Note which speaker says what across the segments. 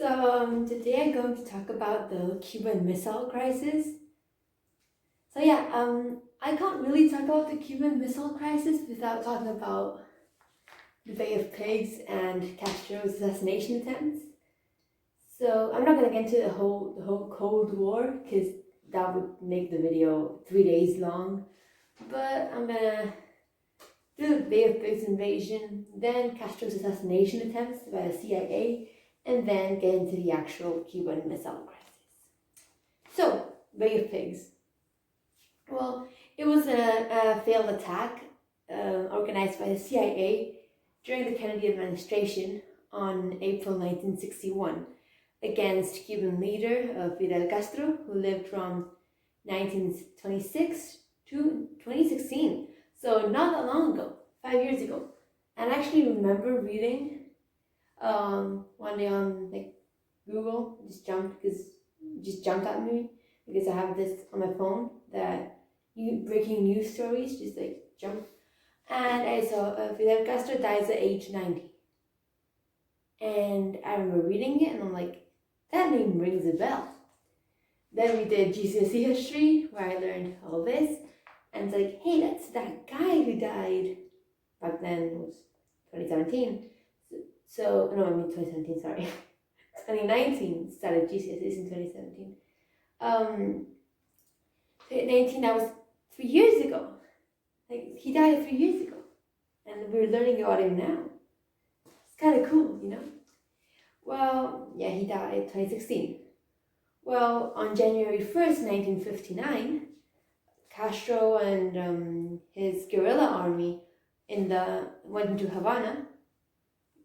Speaker 1: Today I'm going to talk about the Cuban Missile Crisis. I can't really talk about the Cuban Missile Crisis without talking about the Bay of Pigs and Castro's assassination attempts. So I'm not going to get into the whole Cold War because that would make the video 3 days long. But I'm gonna do the Bay of Pigs invasion, then Castro's assassination attempts by the CIA, and then get into the actual Cuban Missile Crisis. So, Bay of Pigs. Well, it was a failed attack organized by the CIA during the Kennedy administration on April 1961 against Cuban leader Fidel Castro, who lived from 1926 to 2016. So not that long ago, 5 years ago. And I actually remember reading one day on Google, just jumped at me because I have this on my phone that breaking news stories just jump, and I saw Fidel Castro dies at age 90, and I remember reading it and I'm like, that name rings a bell. Then we did GCSE history where I learned all this, and it's like, hey, that's that guy who died back then. It was 2017. So, no, I mean 2017, sorry. 2019, started GCSEs in 2017. 2019, that was 3 years ago. He died 3 years ago. And we're learning about him now. It's kind of cool, you know? Well, yeah, he died in 2016. Well, on January 1st, 1959, Castro and his guerrilla army went into Havana.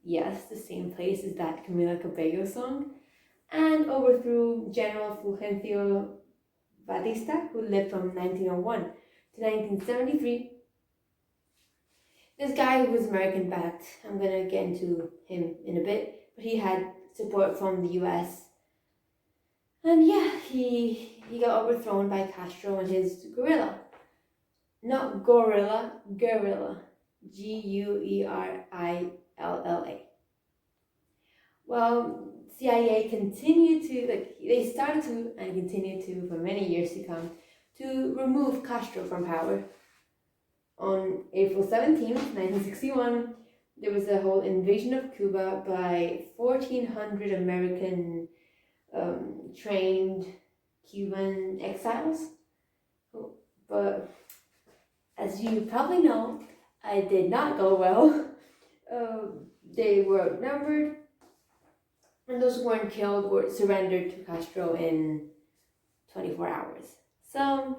Speaker 1: Yes, the same place as that Camila Cabello song, and overthrew General Fulgencio Batista, who lived from 1901 to 1973. This guy who was American-backed, I'm going to get into him in a bit, but he had support from the US. And yeah, he got overthrown by Castro and his guerrilla. Not gorilla, guerrilla. Guerrilla. Well, CIA continued to, they started to and continue to, for many years to come, to remove Castro from power. On April 17th, 1961, there was a whole invasion of Cuba by 1,400 American trained Cuban exiles. But as you probably know, it did not go well. They were outnumbered, and those who weren't killed were surrendered to Castro in 24 hours. So,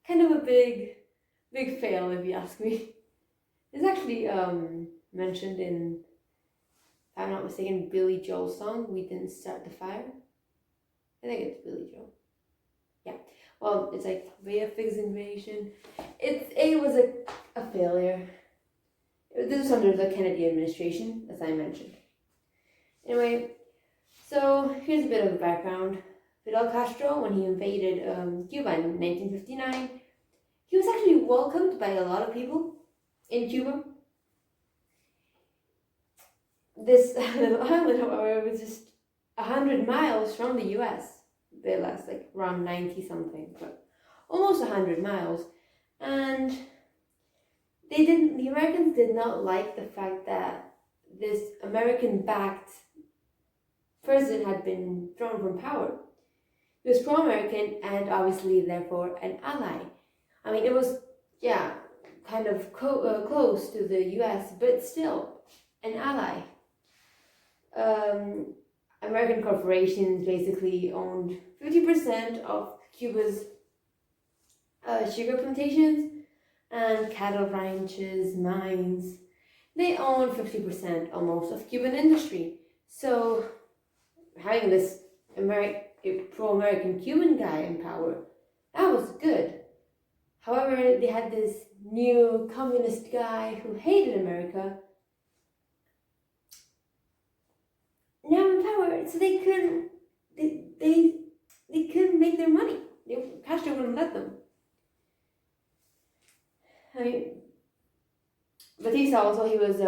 Speaker 1: kind of a big fail, if you ask me. It's actually mentioned in, if I'm not mistaken, Billy Joel's song, "We Didn't Start the Fire." I think it's Billy Joel. Yeah. Well, it's like Bay of Pigs invasion. It was a failure. This was under the Kennedy administration, as I mentioned. Anyway, so here's a bit of a background. Fidel Castro, when he invaded Cuba in 1959, he was actually welcomed by a lot of people in Cuba. This little island, however, was just 100 miles from the US. They last around 90 something, but almost 100 miles. And the Americans did not like the fact that this American-backed president had been thrown from power. He was pro-American and obviously, therefore, an ally. I mean, it was, kind of close to the US, but still an ally. American corporations basically owned 50% of Cuba's sugar plantations and cattle ranches, mines. They own 50% almost of Cuban industry. So having this pro-American Cuban guy in power, that was good. However, they had this new communist guy who hated America now in power, so they couldn't make their money. Castro wouldn't let them. Batista also, he was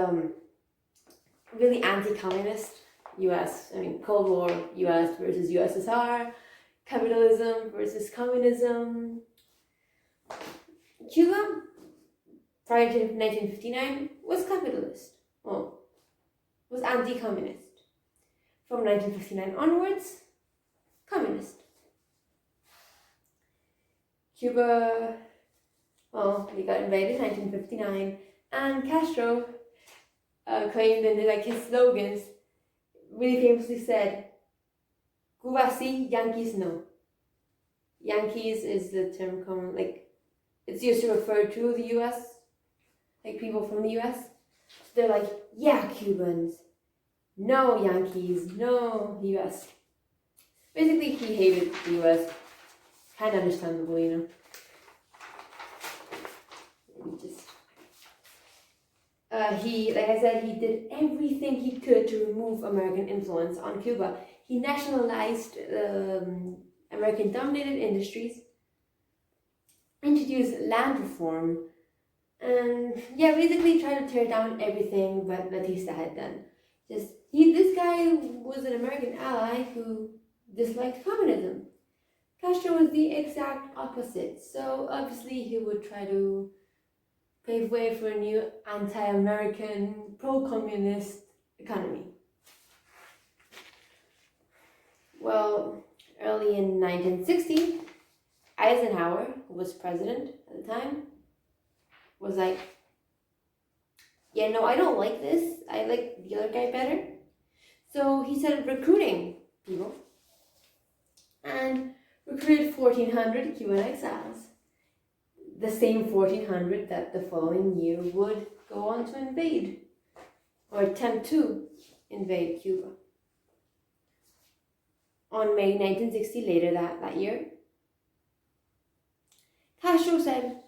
Speaker 1: really anti-communist. US, Cold War, US versus USSR, capitalism versus communism. Cuba, prior to 1959, was capitalist. Well, was anti-communist. From 1959 onwards, communist. Cuba, we got invaded in 1959, and Castro claimed in his slogans, really famously said, Cuba sí, Yankees no. Yankees is the term common, it's used to refer to the US, people from the US. So they're like, yeah, Cubans, no Yankees, no US. Basically, he hated the US. Kind of understandable, He, like I said, he did everything he could to remove American influence on Cuba. He nationalized American-dominated industries, introduced land reform, and basically tried to tear down everything that Batista had done. This guy was an American ally who disliked communism. Castro was the exact opposite, so obviously he would try to pave way for a new anti-American, pro-communist economy. Well, early in 1960, Eisenhower, who was president at the time, was like, I don't like this. I like the other guy better. So he started recruiting people and recruited 1,400 Cuban exiles. The same 1,400 that the following year would go on to invade, or attempt to invade Cuba. On May 1960, later that year, Castro said,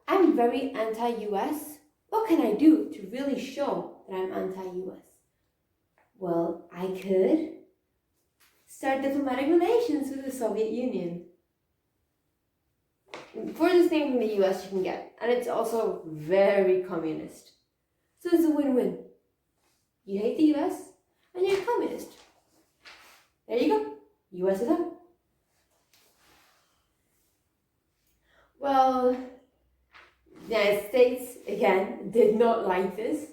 Speaker 1: I'm very anti-US. What can I do to really show that I'm anti-US? Well, I could start diplomatic relations with the Soviet Union. Furthest thing from the US you can get, and it's also very communist. So it's a win-win. You hate the US, and you're a communist. There you go. US is up. Well, the United States, again, did not like this.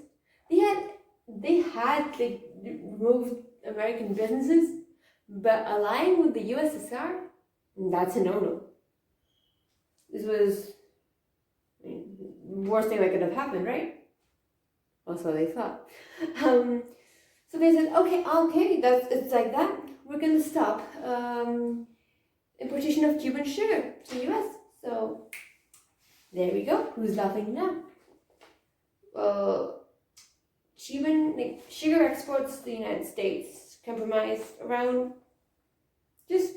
Speaker 1: They had removed American businesses, but allying with the USSR, that's a no-no. This was the worst thing that could have happened, right? Also, they thought. So they said, okay, it's like that. We're going to stop importation of Cuban sugar to the US. So there we go. Who's laughing now? Well, Cuban sugar exports to the United States comprised around just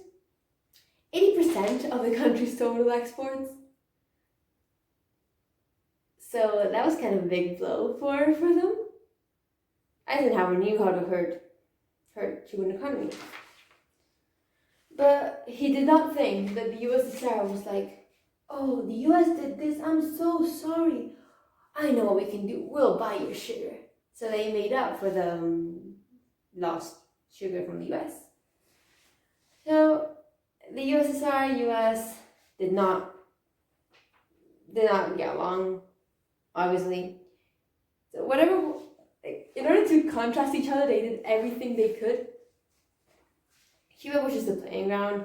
Speaker 1: 80% of the country's total exports. So that was kind of a big blow for them. Eisenhower knew how to hurt Cuban economy. But he did not think that the USSR was like, oh, the US did this, I'm so sorry. I know what we can do, we'll buy your sugar. So they made up for the lost sugar from the US. So the USSR, US did not get along, obviously. So in order to contrast each other, they did everything they could. Cuba was just a playing ground.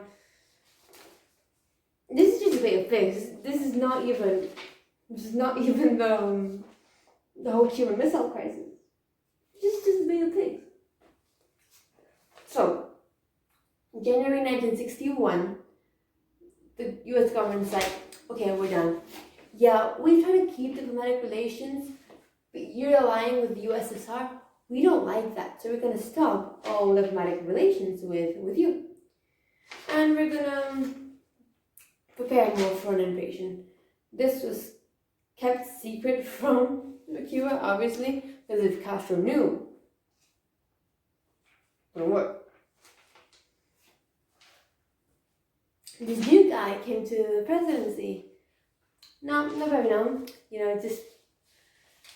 Speaker 1: This is just a big fix. This is not even the whole Cuban Missile Crisis. Just a big thing. So, January 1961, the US government's like, okay, we're done. We try to keep diplomatic relations, but you're allying with the USSR. We don't like that, so we're going to stop all diplomatic relations with you. And we're going to prepare more for an invasion. This was kept secret from Cuba, obviously, because if Castro knew, it wouldn't work. This new guy came to the presidency. Not very known, just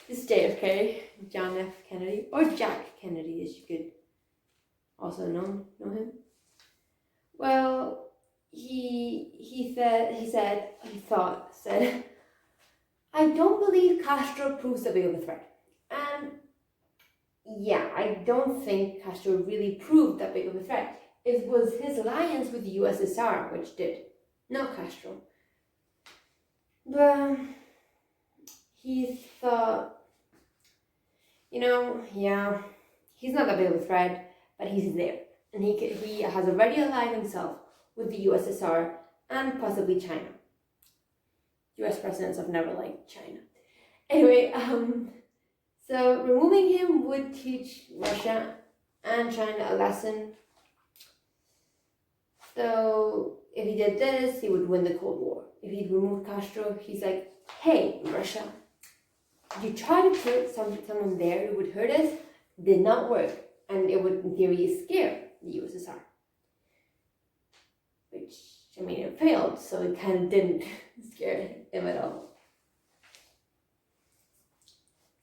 Speaker 1: This JFK, John F. Kennedy, or Jack Kennedy, as you could also know him. Well, he said, I don't believe Castro proves to be a threat. And yeah, I don't think Castro really proved that big of a threat. It was his alliance with the USSR which did, not Castro. But he thought, yeah, he's not that big of a threat, but he's there. And he has already allied himself with the USSR and possibly China. US presidents have never liked China. Anyway, so removing him would teach Russia and China a lesson. So if he did this, he would win the Cold War. If he'd removed Castro, he's like, hey, Russia, you tried to put someone there who would hurt us, did not work, and it would, in theory, scare the USSR. Which, it failed, so it kind of didn't scare him at all.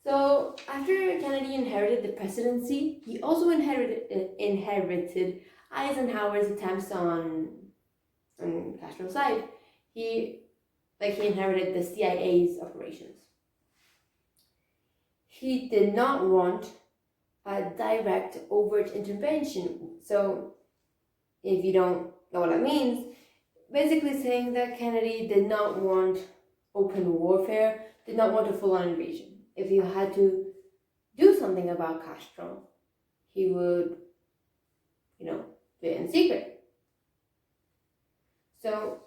Speaker 1: So, after Kennedy inherited the presidency, he also inherited Eisenhower's attempts on Castro's side. He inherited the CIA's operations. He did not want a direct, overt intervention. So, if you don't know what that means, basically saying that Kennedy did not want open warfare, did not want a full-on invasion. If you had to do something about Castro, he would, do it in secret. So,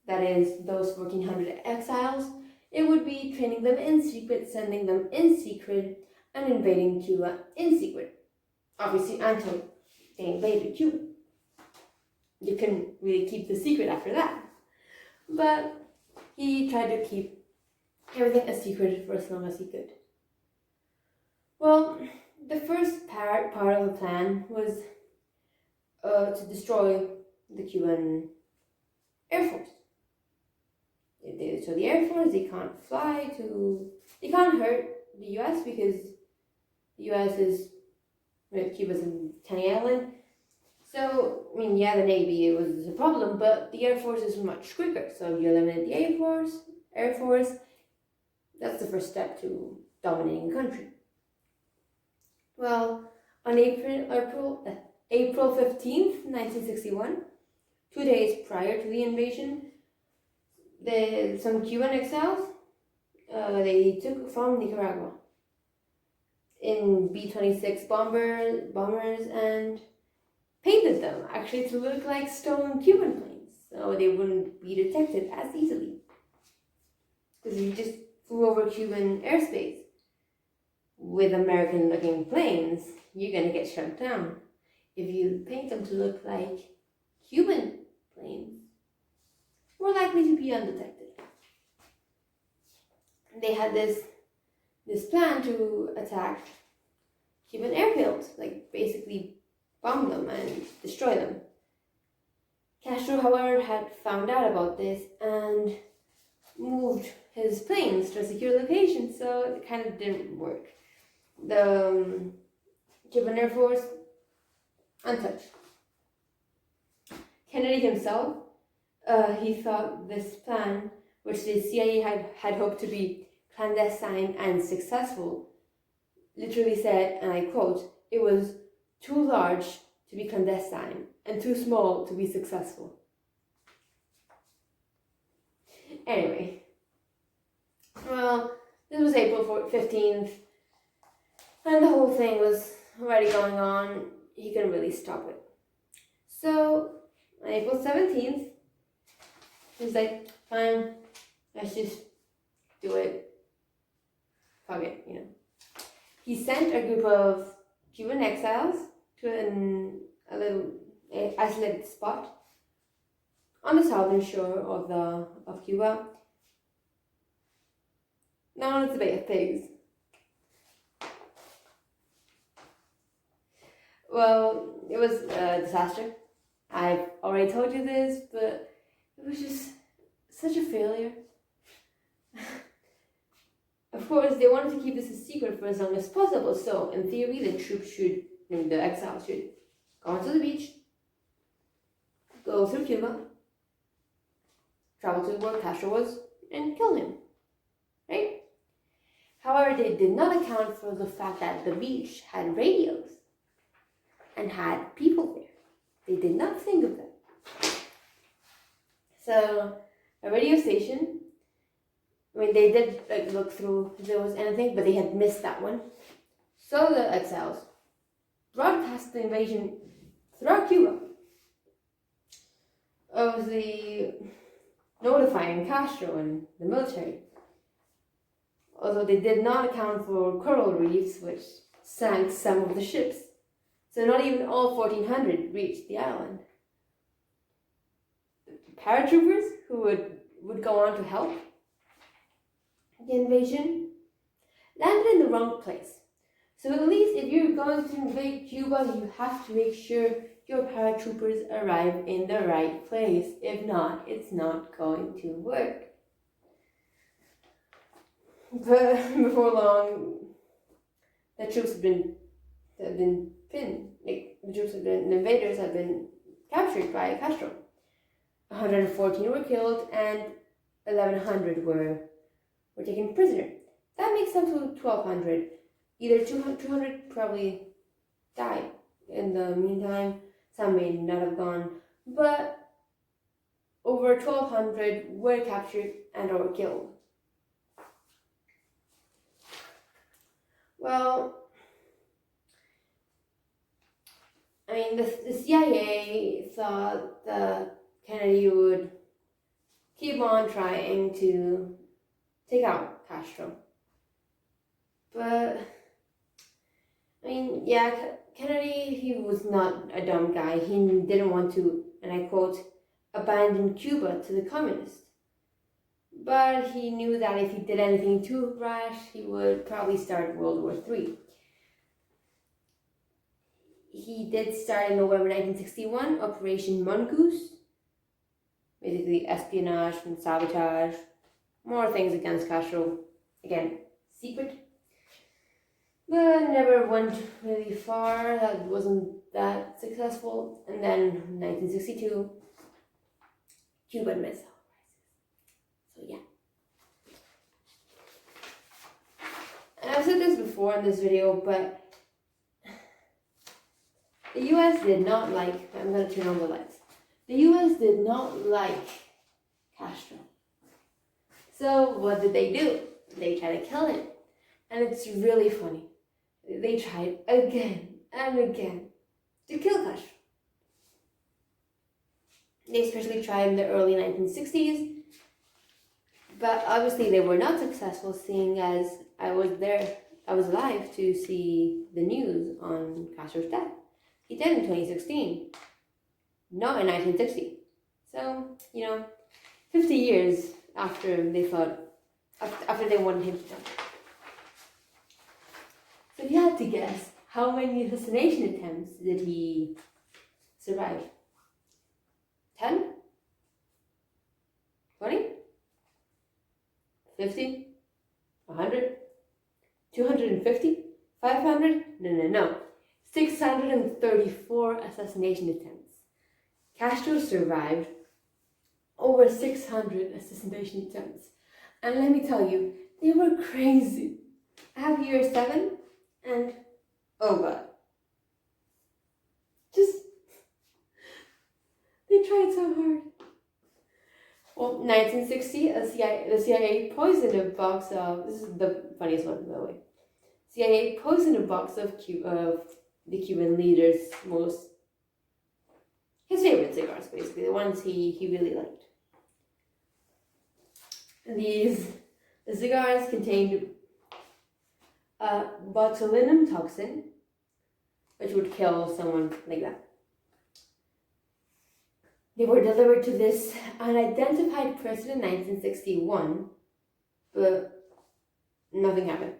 Speaker 1: that is, those 1,400 exiles, it would be training them in secret, sending them in secret, and invading Cuba in secret. Obviously, until they invaded Cuba. You couldn't really keep the secret after that. But he tried to keep everything a secret for as long as he could. Well, the first part of the plan was to destroy the Cuban Air Force. If they destroy the Air Force, they can't can't hurt the US because the US is, Cuba's in tiny island. So, the Navy was a problem, but the Air Force is much quicker. So you eliminate the Air Force, that's the first step to dominating a country. Well, on April 15th, 1961, 2 days prior to the invasion, some Cuban exiles, they took from Nicaragua in B-26 bombers and painted them actually to look like stolen Cuban planes, so they wouldn't be detected as easily. Because if you just flew over Cuban airspace with American-looking planes, you're gonna get shut down. If you paint them to look like Cuban planes, more likely to be undetected. They had this plan to attack Cuban airfields, basically bomb them and destroy them. Castro, however, had found out about this and moved his planes to a secure location, so it kind of didn't work. The Cuban Air Force, untouched. Kennedy himself, he thought this plan, which the CIA had hoped to be clandestine and successful, literally said, and I quote, it was too large to be clandestine and too small to be successful. Anyway, well, this was April 15th, and the whole thing was already going on. He couldn't really stop it. So, on April 17th, he was like, fine, let's just do it. Fuck it, He sent a group of Cuban exiles to a little isolated spot on the southern shore of Cuba, known as the Bay of Pigs. Well, it was a disaster. I've already told you this, but it was just such a failure. Of course, they wanted to keep this a secret for as long as possible, so in theory, the exiles should go onto the beach, go through Cuba, travel to where Castro was, and kill him, right? However, they did not account for the fact that the beach had radios and had people there. They did not think of that. So, a radio station, they did look through if there was anything, but they had missed that one. So the exiles broadcast the invasion throughout Cuba, obviously notifying Castro and the military. Although they did not account for coral reefs, which sank some of the ships. So not even all 1,400 reached the island. Paratroopers who would go on to help the invasion landed in the wrong place. So at least if you're going to invade Cuba, you have to make sure your paratroopers arrive in the right place. If not, it's not going to work. But before long, the invaders had been captured by Castro. 114 were killed and 1,100 were taken prisoner. That makes up to 1,200. Either 200 probably died in the meantime. Some may not have gone, but over 1,200 were captured and or killed. Well, the CIA thought that Kennedy would keep on trying to take out Castro. But, Kennedy, he was not a dumb guy. He didn't want to, and I quote, abandon Cuba to the communists. But he knew that if he did anything too rash, he would probably start World War III. He did start in November 1961, Operation Mongoose. Basically espionage and sabotage. More things against Castro. Again, secret. But never went really far. That wasn't that successful. And then 1962, Cuban Missile Crisis. So yeah. And I've said this before in this video, but the US did not like, I'm going to turn on the lights. The US did not like Castro. So what did they do? They tried to kill him. And it's really funny. They tried again and again to kill Castro. They especially tried in the early 1960s. But obviously they were not successful, seeing as I was alive to see the news on Castro's death. He died in 2016, not in 1960. So, 50 years after they wanted him to die. So if you had to guess, how many assassination attempts did he survive? 10? 20? 50? 100? 250? 500? No. 634 assassination attempts. Castro survived over 600 assassination attempts. And let me tell you, they were crazy. I have year 7 and oh god. They tried so hard. Well, 1960, the CIA poisoned a box of, this is the funniest one, by the way. CIA poisoned a box of the Cuban leader's his favorite cigars, basically, the ones he really liked. And the cigars contained botulinum toxin, which would kill someone like that. They were delivered to this unidentified person in 1961, but nothing happened.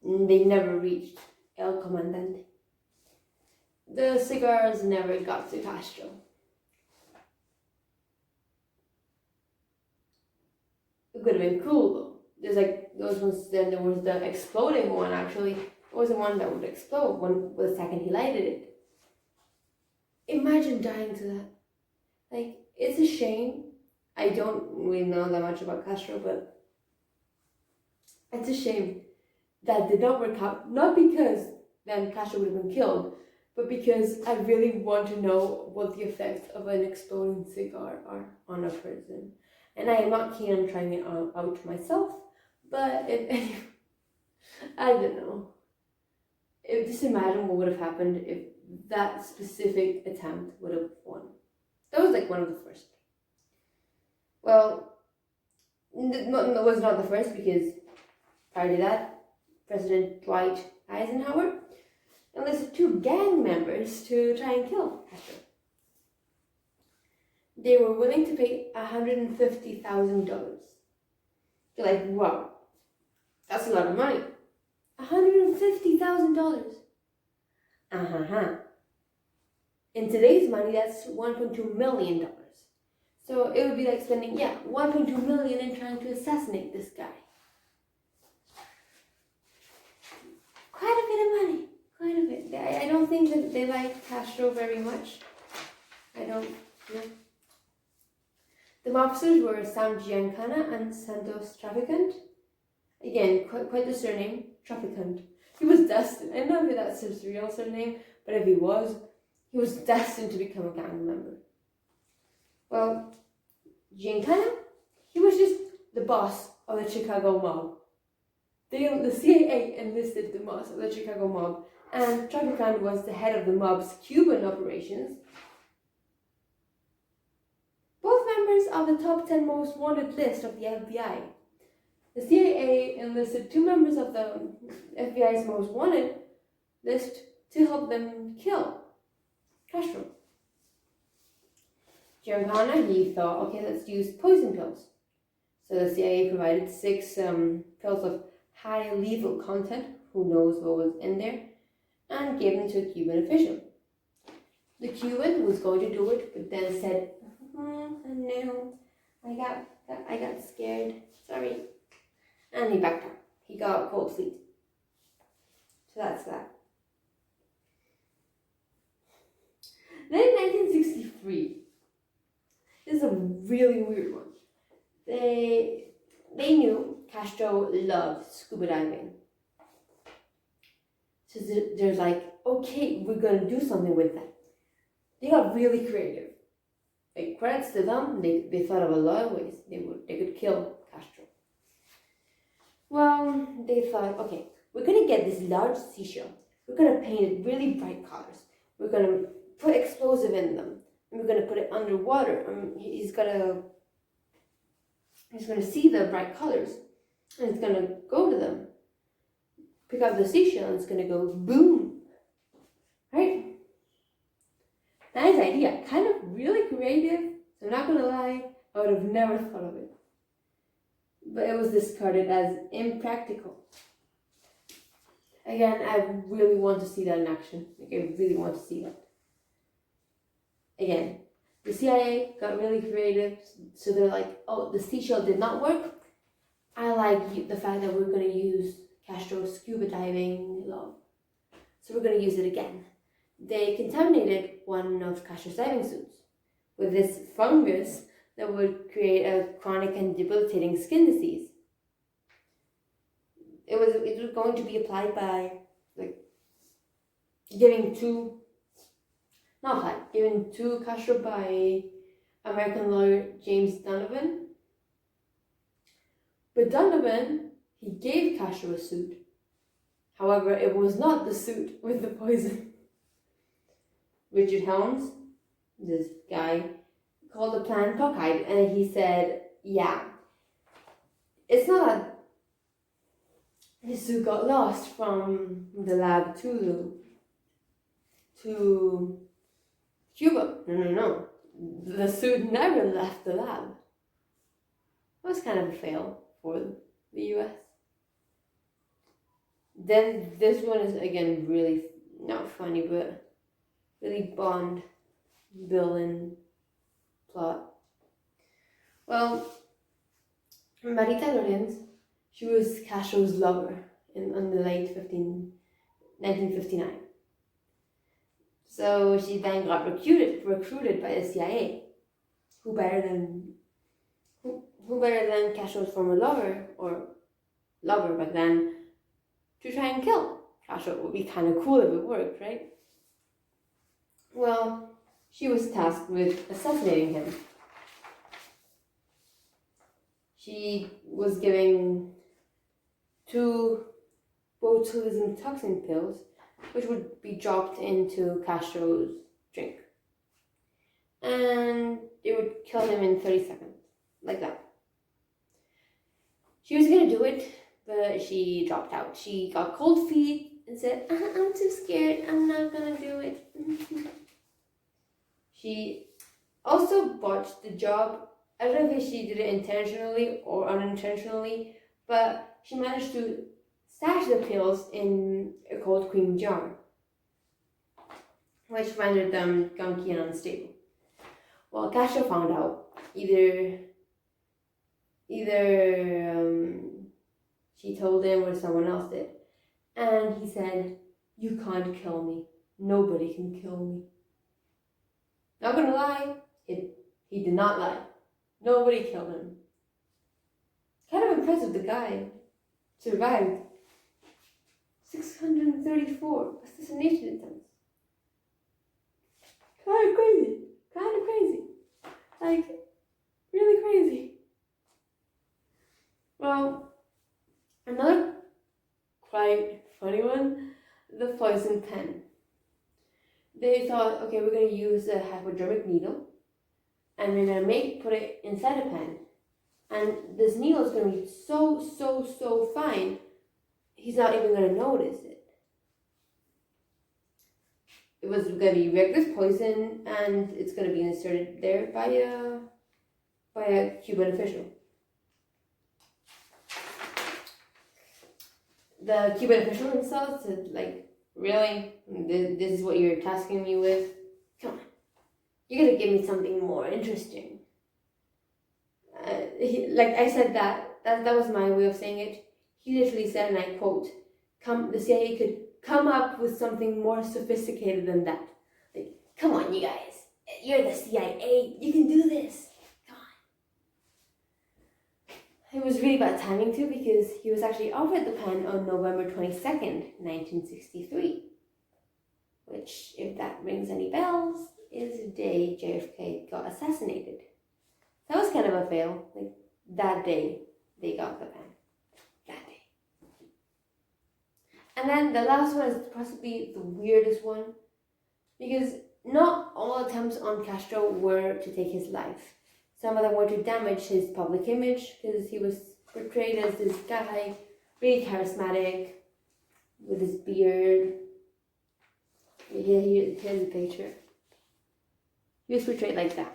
Speaker 1: They never reached El Comandante. The cigars never got to Castro. It could have been cool though, there's like those ones. Then there was the exploding one. Actually, it was the one that would explode when the second he lighted it. Imagine dying to that. Like, it's a shame. I don't really know that much about Castro, but it's a shame that did not work out. Not because then Castro would have been killed, but because I really want to know what the effects of an exploding cigar are on a person. And I am not keen on trying it out myself, but I don't know. Just imagine what would have happened if that specific attempt would have won. That was like one of the first. Well, it was not the first, because prior to that, President Dwight Eisenhower enlisted 2 gang members to try and kill Castro. They were willing to pay $150,000. You're like, wow, that's a lot of money. $150,000. In today's money, that's $1.2 million. So it would be like spending, $1.2 million in trying to assassinate this guy. Quite a bit of money. Quite a bit. I don't think that they like Castro very much. I don't know. The mobsters were Sam Giancana and Santos Traficant. Again, quite the surname, Traficant. He was destined, I don't know if that's his real surname, but if he was destined to become a gang member. Well, Giancana, he was just the boss of the Chicago mob. The CIA enlisted the boss of the Chicago mob, and Traficant was the head of the mob's Cuban operations. Both members of the top 10 most wanted list of the FBI. The CIA enlisted 2 members of the FBI's most wanted list to help them kill Castro. Giancana, he thought, okay, let's use poison pills. So the CIA provided 6 pills of high lethal content, who knows what was in there, and gave them to a Cuban official. The Cuban was going to do it, but then said, no, I got scared, sorry. And he backed out. He got cold feet. So that's that. Then in 1963, this is a really weird one. They knew Castro loved scuba diving. So they're like, okay, we're going to do something with that. They got really creative. Like, credits to them, they thought of a lot of ways they could kill Castro. Well, they thought, okay, we're going to get this large seashell. We're going to paint it really bright colors. We're going to put explosive in them. And we're going to put it underwater. He's going to see the bright colors. And it's going to go to them. Pick up the seashell and it's going to go boom. Right? Nice idea. Kind of really creative. So I'm not going to lie, I would have never thought of it. But it was discarded as impractical. Again, I really want to see that in action. Like, I really want to see that. Again, the CIA got really creative, so they're like, oh, the seashell did not work. I like the fact that we're going to use Castro's scuba diving love. So we're going to use it again. They contaminated one of Castro's diving suits with this fungus that would create a chronic and debilitating skin disease. It was going to be applied by, like, given to Castro by American lawyer James Donovan. But Donovan, he gave Castro a suit. However, it was not the suit with the poison. Richard Helms, this guy, called the plan cockeyed, and he said, yeah, it's not that his suit got lost from the lab to Cuba. No. The suit never left the lab. It was kind of a fail for the US. Then this one is, again, really not funny, but really Bond villain plot. Well, Marita Lorenz, She was Castro's lover in the late 1959. So she then got recruited by the CIA. Who better than Castro's former lover, or lover back then, to try and kill Castro? It would be kind of cool if it worked, right? Well, she was tasked with assassinating him. She was giving 2 botulism toxin pills, which would be dropped into Castro's drink. And it would kill him in 30 seconds, like that. She was going to do it, but she dropped out. She got cold feet and said, I'm too scared, I'm not going to do it. She also botched the job. I don't know if she did it intentionally or unintentionally, but she managed to stash the pills in a cold cream jar, which rendered them gunky and unstable. Well, Castro found out. Either she told him or someone else did. And he said, "You can't kill me. Nobody can kill me." Not gonna lie, he did not lie. Nobody killed him. Kind of impressive, the guy survived 634 assassination attempts. Kind of crazy. Like, really crazy. Well, another quite funny one, the poison pen. They thought, okay, we're going to use a hypodermic needle and we're going to put it inside a pen. And this needle is going to be so fine, he's not even going to notice it. It was going to be rigorous poison, and it's going to be inserted there by a Cuban official. The Cuban official himself said, like, really? This is what you're tasking me with? Come on. You're going to give me something more interesting. Like I said, that was my way of saying it. He literally said, and I quote, the CIA could come up with something more sophisticated than that. Like, come on, you guys. You're the CIA. You can do this. Come on. It was really bad timing too, because he was actually offered the pen on November 22nd, 1963. Which, if that rings any bells, is the day JFK got assassinated. That was kind of a fail. Like, that day they got the pen. That day. And then the last one is possibly the weirdest one, because not all attempts on Castro were to take his life. Some of them were to damage his public image, because he was portrayed as this guy, really charismatic, with his beard. Here's a picture. He was portrayed like that.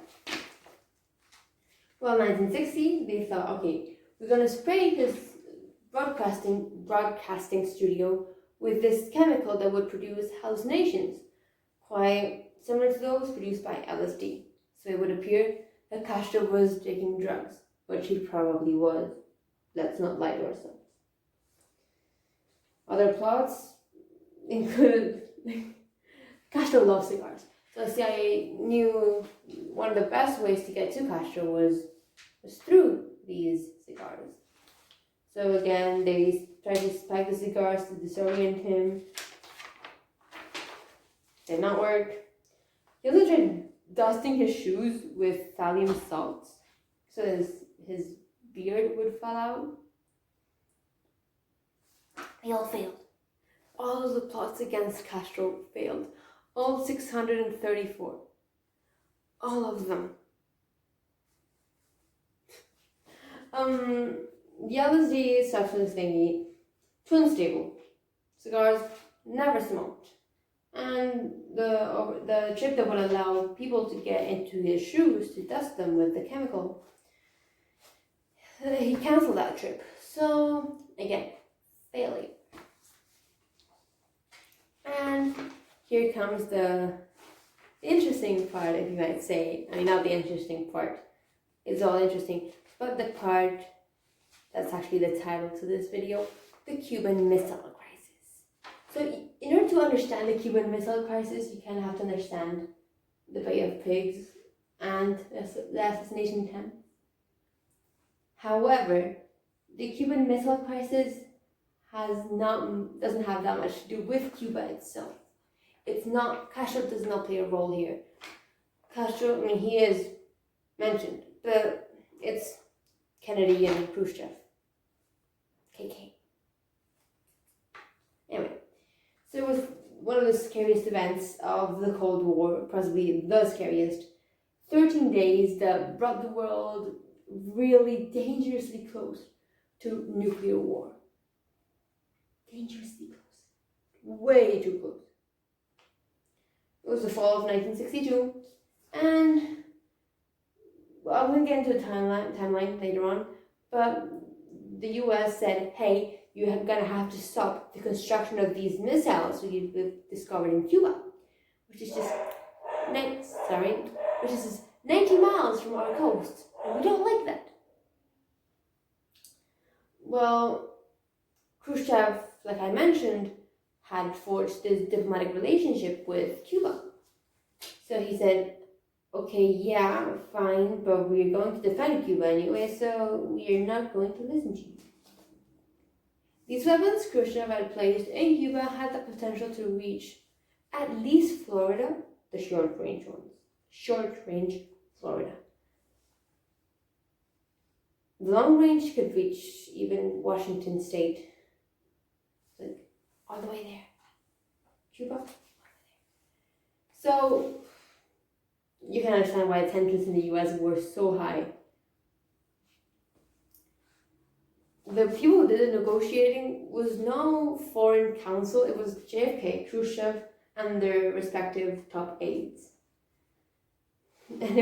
Speaker 1: Well, in 1960, they thought, okay, we're going to spray his broadcasting studio with this chemical that would produce hallucinations, quite similar to those produced by LSD. So it would appear that Castro was taking drugs, which he probably was. Let's not lie to ourselves. Other plots included, Castro loved cigars. So the CIA knew one of the best ways to get to Castro was through these cigars. So again, they tried to spike the cigars to disorient him. Did not work. He also tried dusting his shoes with thallium salts so his beard would fall out. They all failed. All of the plots against Castro failed. All 634. All of them. The LSD substance thingy, too unstable. Cigars never smoked. And the chip that would allow people to get into his shoes to dust them with the chemical, he canceled that trip. So, again, failure. And here comes the interesting part, if you might say. I mean, not the interesting part. It's all interesting. But the part That's actually the title to this video, the Cuban Missile Crisis. So in order to understand the Cuban Missile Crisis, you kind of have to understand the Bay of Pigs and the assassination attempt. However, the Cuban Missile Crisis doesn't have that much to do with Cuba itself. Castro does not play a role here. Castro, he is mentioned, but it's Kennedy and Khrushchev. KK. Anyway, so it was one of the scariest events of the Cold War, possibly the scariest. 13 days that brought the world really dangerously close to nuclear war. Dangerously close. Way too close. It was the fall of 1962, and I'm going to get into a timeline later on, but the US said, hey, you're going to have to stop the construction of these missiles we've discovered in Cuba, which is just 90 miles from our coast, and we don't like that. Well, Khrushchev, like I mentioned, had forged this diplomatic relationship with Cuba. So he said, okay, yeah, fine, but we're going to defend Cuba anyway, so we're not going to listen to you. These weapons Khrushchev had placed in Cuba had the potential to reach at least Florida, the short-range ones. Short-range Florida. The long range could reach even Washington State. Like, all the way there. Cuba, all the way there. So, you can understand why the tensions in the US were so high. The people who did the negotiating was no foreign council, it was JFK, Khrushchev, and their respective top aides. And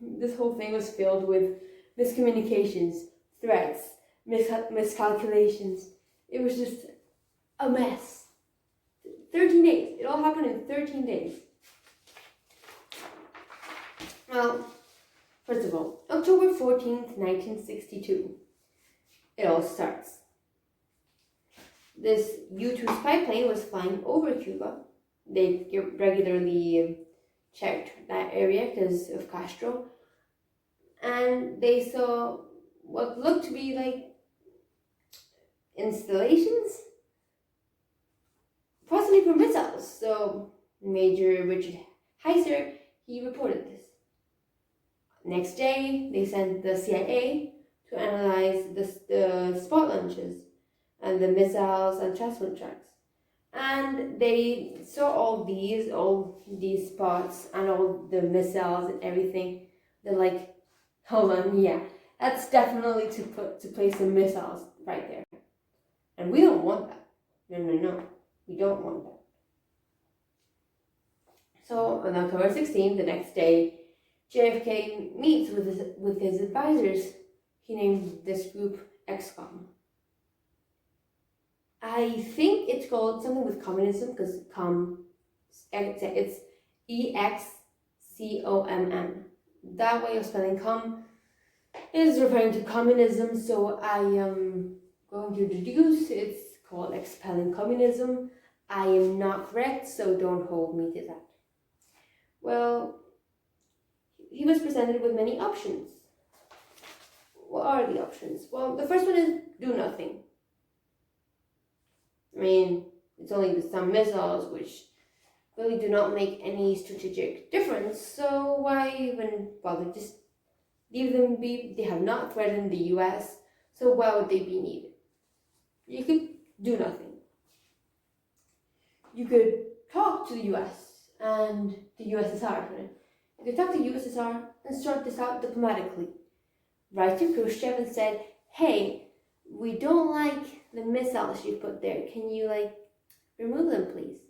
Speaker 1: this whole thing was filled with miscommunications, threats, miscalculations. It was just a mess. 13 days. It all happened in 13 days. Well, first of all, October 14th, 1962. It all starts. This U-2 spy plane was flying over Cuba. They regularly checked that area because of Castro. And they saw what looked to be like installations, possibly for missiles. So Major Richard Heiser, he reported this. Next day, they sent the CIA to analyze the spot launches and the missiles and transport tracks. And they saw all these spots and all the missiles and everything. They're like, hold on, yeah, that's definitely to place some missiles right there. And we don't want that. No, we don't want that. So on October 16th, the next day, JFK meets with his advisors. He named this group XCOM. I think it's called something with communism because it's EXCOMM. That way of spelling com is referring to communism, so I am going to deduce it's called expelling communism. I am not correct, so don't hold me to that. Well, he was presented with many options. What are the options? Well, the first one is do nothing. It's only some missiles which really do not make any strategic difference, so why even bother? Just leave them be. They have not threatened the US, so why would they be needed? You could do nothing. You could talk to the US and the USSR. You could talk to the USSR and sort this out diplomatically. Write to Khrushchev and said, hey, we don't like the missiles you put there. Can you remove them, please?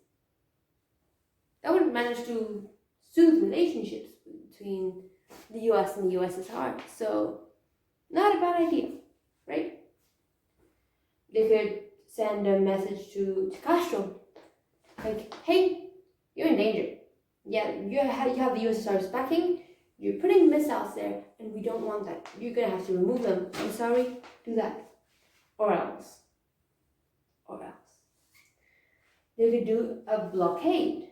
Speaker 1: That would manage to soothe relationships between the US and the USSR. So, not a bad idea, right? They could send a message to Castro, like, hey, you're in danger. Yeah, you have the USSR's backing. You're putting missiles there, and we don't want that. You're gonna have to remove them. I'm sorry, do that. Or else, or else, they could do a blockade,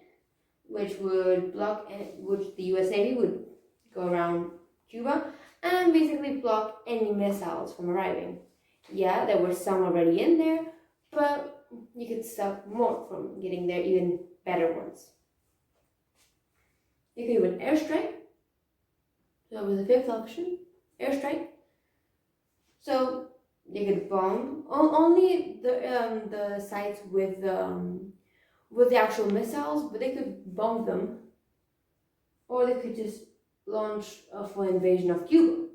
Speaker 1: which the US Navy would go around Cuba and basically block any missiles from arriving. Yeah, there were some already in there, but you could stop more from getting there, even better ones. You could do an airstrike. That was the fifth option, airstrike. So they could bomb only the sites with the actual missiles, but they could bomb them, or they could just launch a full invasion of Cuba.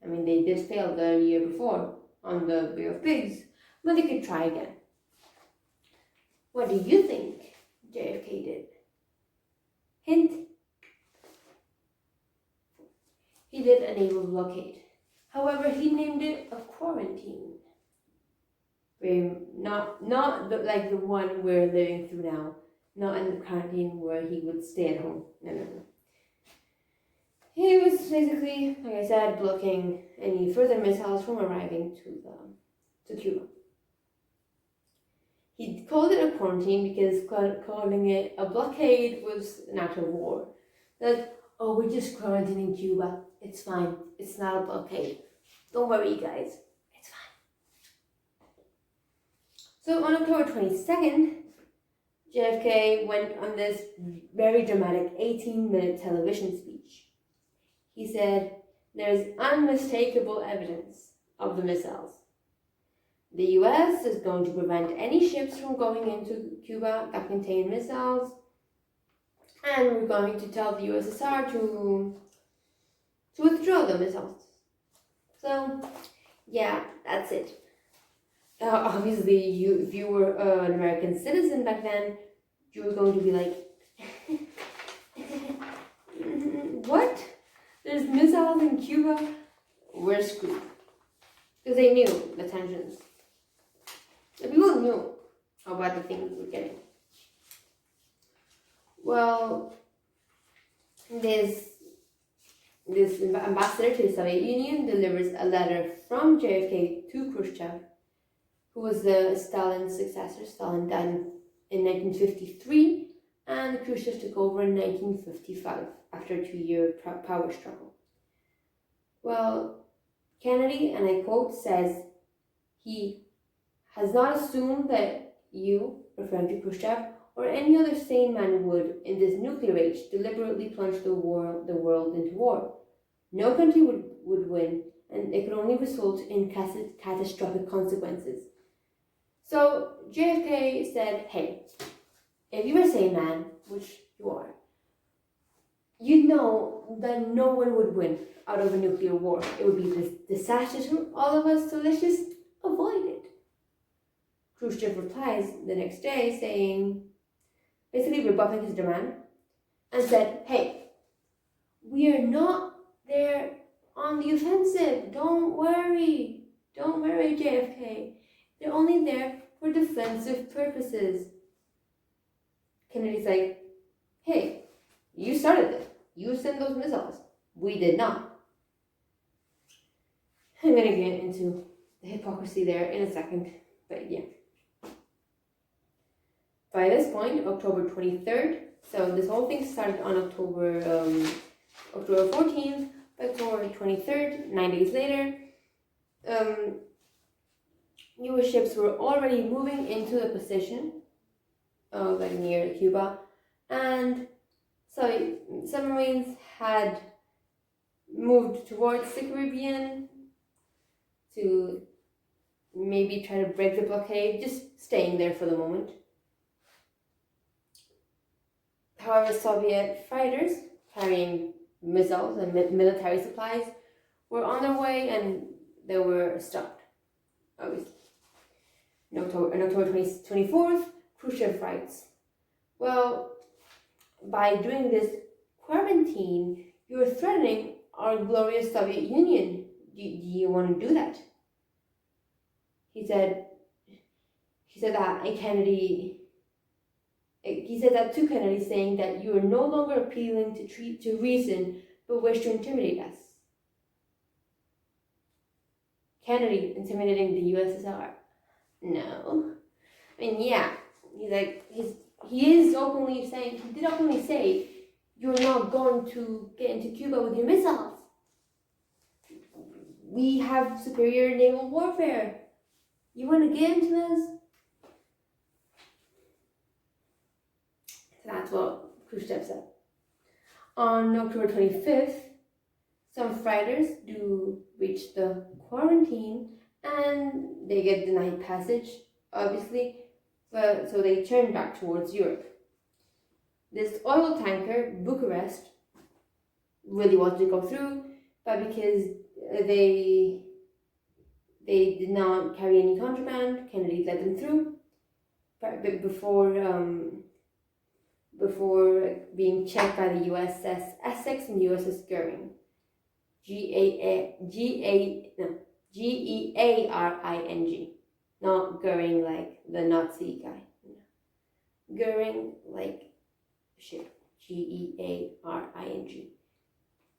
Speaker 1: I mean, they did fail the year before on the Bay of Pigs, but they could try again. What do you think JFK did? Hint: he did a naval blockade. However, he named it a quarantine. Not like the one we're living through now. Not in the quarantine where he would stay at home. No. He was basically, like I said, blocking any further missiles from arriving to Cuba. He called it a quarantine because calling it a blockade was an act of war. That, oh, we're just quarantining Cuba. It's fine. It's not a blockade. Don't worry, guys. It's fine. So on October 22nd, JFK went on this very dramatic 18-minute television speech. He said, "There's unmistakable evidence of the missiles. The US is going to prevent any ships from going into Cuba that contain missiles, and we're going to tell the USSR to withdraw the missiles." So, yeah, that's it. Obviously, if you were an American citizen back then, you were going to be like, what? There's missiles in Cuba? We're screwed. Because they knew the tensions. The people knew how bad the things were getting. Well, this ambassador to the Soviet Union delivers a letter from JFK to Khrushchev, who was Stalin's successor. Stalin died in 1953, and Khrushchev took over in 1955 after a 2-year power struggle. Well, Kennedy, and I quote, says he has not assumed that you, referring to Khrushchev, or any other sane man would, in this nuclear age, deliberately plunge the world into war. No country would win, and it could only result in catastrophic consequences. So JFK said, hey, if you're a sane man, which you are, you know that no one would win out of a nuclear war. It would be a disaster to all of us, so let's just avoid it. Khrushchev replies the next day saying, basically rebuffing his demand, and said, hey, we are not there on the offensive. Don't worry, JFK. They're only there for defensive purposes. Kennedy's like, hey, you started it. You sent those missiles. We did not. I'm going to get into the hypocrisy there in a second, but yeah. By this point, October 23rd, so this whole thing started on October 14th, by October 23rd, 9 days later, US ships were already moving into the position near Cuba, and so submarines had moved towards the Caribbean to maybe try to break the blockade, just staying there for the moment. However, Soviet fighters carrying missiles and military supplies were on their way, and they were stopped, obviously. On October 24th, Khrushchev writes, well, by doing this quarantine, you're threatening our glorious Soviet Union. Do you want to do that? He said that to Kennedy, saying that you are no longer appealing to reason, but wish to intimidate us. Kennedy intimidating the USSR? No. I mean, yeah, he is openly saying, he did openly say, you're not going to get into Cuba with your missiles. We have superior naval warfare. You want to get into this? So that's what Khrushchev said. On October 25th, some fighters do reach the quarantine and they get denied passage, obviously, but so they turn back towards Europe. This oil tanker, Bucharest, really wanted to go through, but because they did not carry any contraband, Kennedy let them through. But before being checked by the USS Essex and USS Goering, Gearing, not Goering like the Nazi guy. Goering like ship, Gearing.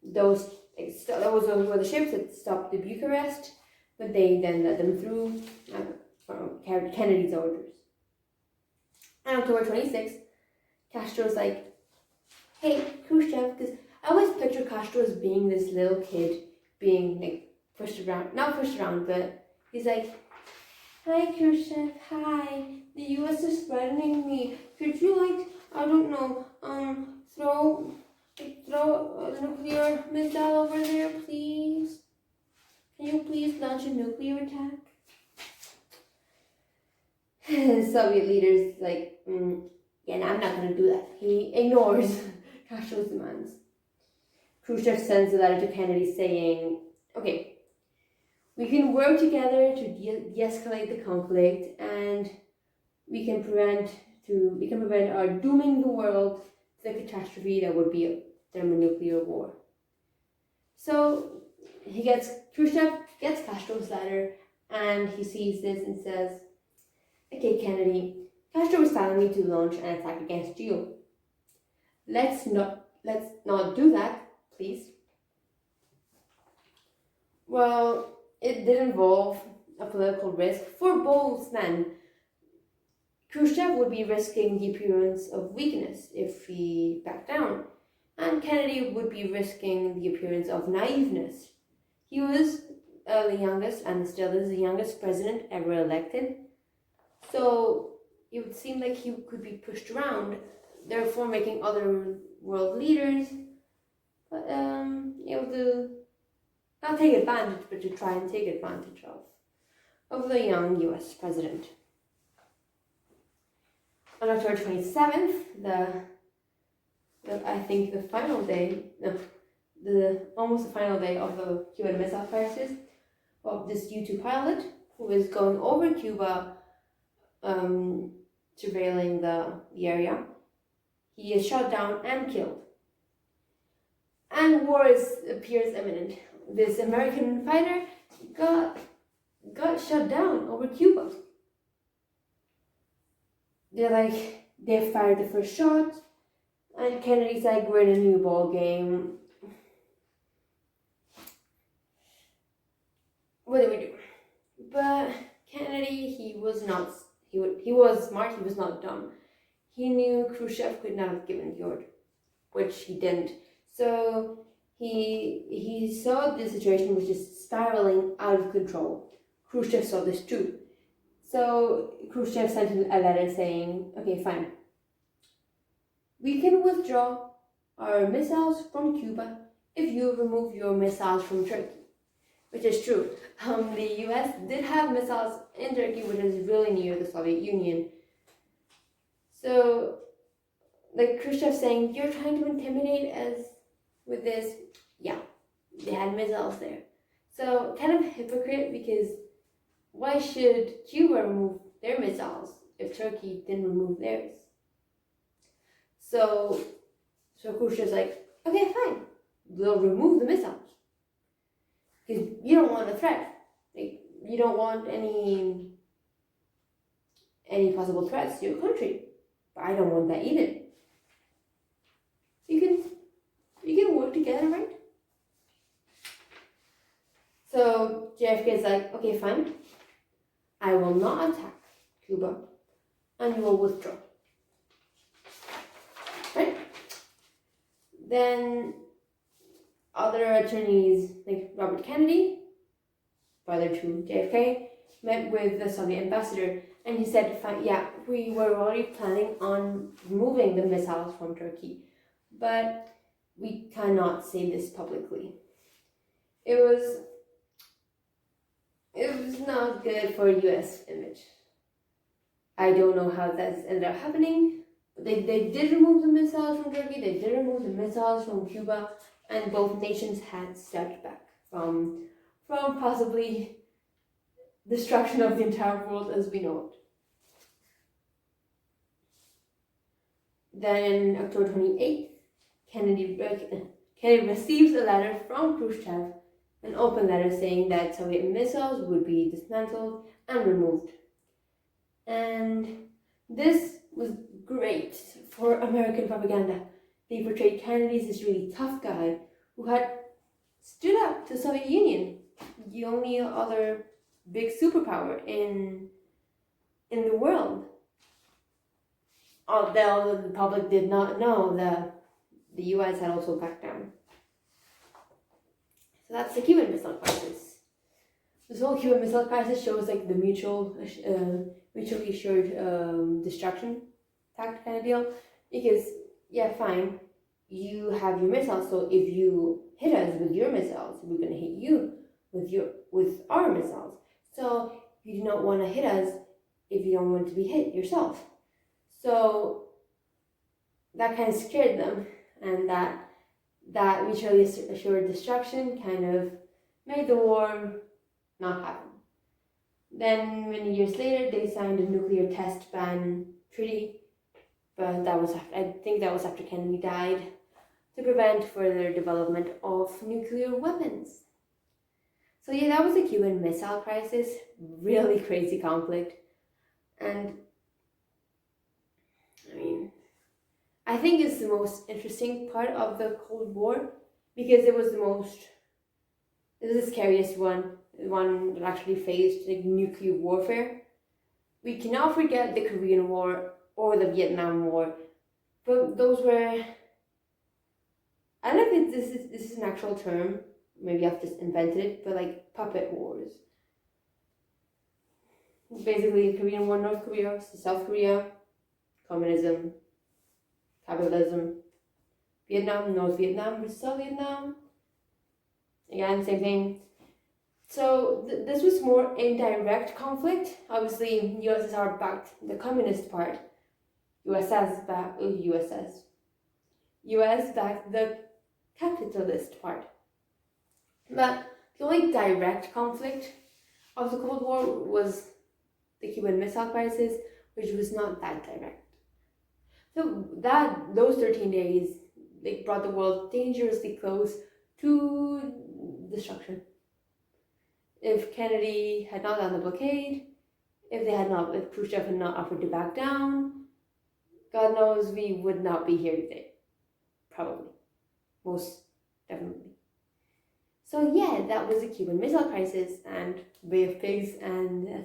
Speaker 1: Those were the ships that stopped the Bucharest, but they then let them through from Kennedy's orders. On October 26th, Castro's like, hey, Khrushchev, because I always picture Castro as being this little kid being like not pushed around, but he's like, hi Khrushchev, hi, the US is threatening me. Could you I don't know, throw a nuclear missile over there, please? Can you please launch a nuclear attack? Soviet leaders yeah, no, I'm not going to do that. He ignores Castro's demands. Khrushchev sends a letter to Kennedy saying, okay, we can work together to de-escalate the conflict, and we can prevent our dooming the world to the catastrophe that would be a thermonuclear war. So Khrushchev gets Castro's letter, and he sees this and says, okay, Kennedy, Castro is telling me to launch an attack against you. Let's not do that, please. Well, it did involve a political risk for both men. Khrushchev would be risking the appearance of weakness if he backed down, and Kennedy would be risking the appearance of naiveness. He was the youngest, and still is the youngest president ever elected, so it would seem like he could be pushed around, therefore making other world leaders able to not take advantage, but to try and take advantage of the young US president. On October 27th, almost the final day of the Cuban Missile Crisis, of this U-2 pilot who was going over Cuba, surveilling the area, he is shot down and killed. And war appears imminent. This American fighter got shot down over Cuba. They fired the first shot, and Kennedy's like, we're in a new ball game. What do we do? But Kennedy, he was smart, he was not dumb. He knew Khrushchev could not have given the order, which he didn't. So he saw the situation was just spiraling out of control. Khrushchev saw this too. So Khrushchev sent him a letter saying, okay, fine. We can withdraw our missiles from Cuba if you remove your missiles from Turkey. Which is true. The US did have missiles in Turkey, which is really near the Soviet Union. So, Khrushchev saying, you're trying to intimidate us with this. Yeah, they had missiles there. So, kind of hypocrite, because why should Cuba remove their missiles if Turkey didn't remove theirs? So Khrushchev's like, okay, fine, we'll remove the missiles. Because you don't want a threat. You don't want any possible threats to your country. But I don't want that either. You can work together, right? So JFK is like, okay, fine, I will not attack Cuba, and you will withdraw. Right? Then other attorneys like Robert Kennedy, brother to JFK, met with the Soviet ambassador, and he said, yeah, we were already planning on removing the missiles from Turkey, but we cannot say this publicly. It was not good for U.S. image. I don't know how that ended up happening, but they did remove the missiles from Turkey, they did remove the missiles from Cuba, and both nations had stepped back from possibly destruction of the entire world as we know it. Then October 28th, Kennedy receives a letter from Khrushchev, an open letter saying that Soviet missiles would be dismantled and removed. And this was great for American propaganda. They portrayed Kennedy as this really tough guy who had stood up to the Soviet Union, the only other big superpower in the world. Although the public did not know that the US had also backed down. So that's the Cuban Missile Crisis. This whole Cuban Missile Crisis shows like the mutually assured destruction pact kind of deal. Because yeah, fine, you have your missiles, so if you hit us with your missiles, we're gonna hit you with our missiles. So you do not want to hit us if you don't want to be hit yourself. So that kind of scared them, and that mutually assured destruction kind of made the war not happen. Then many years later, they signed a nuclear test ban treaty, but I think that was after Kennedy died, to prevent further development of nuclear weapons. So yeah, that was the Cuban Missile Crisis, really crazy conflict, and I think it's the most interesting part of the Cold War, because it was the scariest one that actually faced like nuclear warfare. We cannot forget the Korean War or the Vietnam War, but those were, I don't know if this is an actual term, maybe I've just invented it, but like puppet wars. Basically, Korean War, North Korea, South Korea, communism, capitalism, Vietnam, North Vietnam versus South Vietnam. Again, same thing. So this was more indirect conflict. Obviously, USSR backed the communist part. US backed the capitalist part. But the only direct conflict of the Cold War was the Cuban Missile Crisis, which was not that direct. So those 13 days, they brought the world dangerously close to destruction. If Kennedy had not done the blockade, if Khrushchev had not offered to back down, God knows we would not be here today. Probably. Most definitely. So yeah, that was the Cuban Missile Crisis and Bay of Pigs and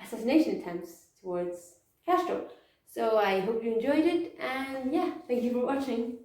Speaker 1: assassination attempts towards Castro. So I hope you enjoyed it, and yeah, thank you for watching.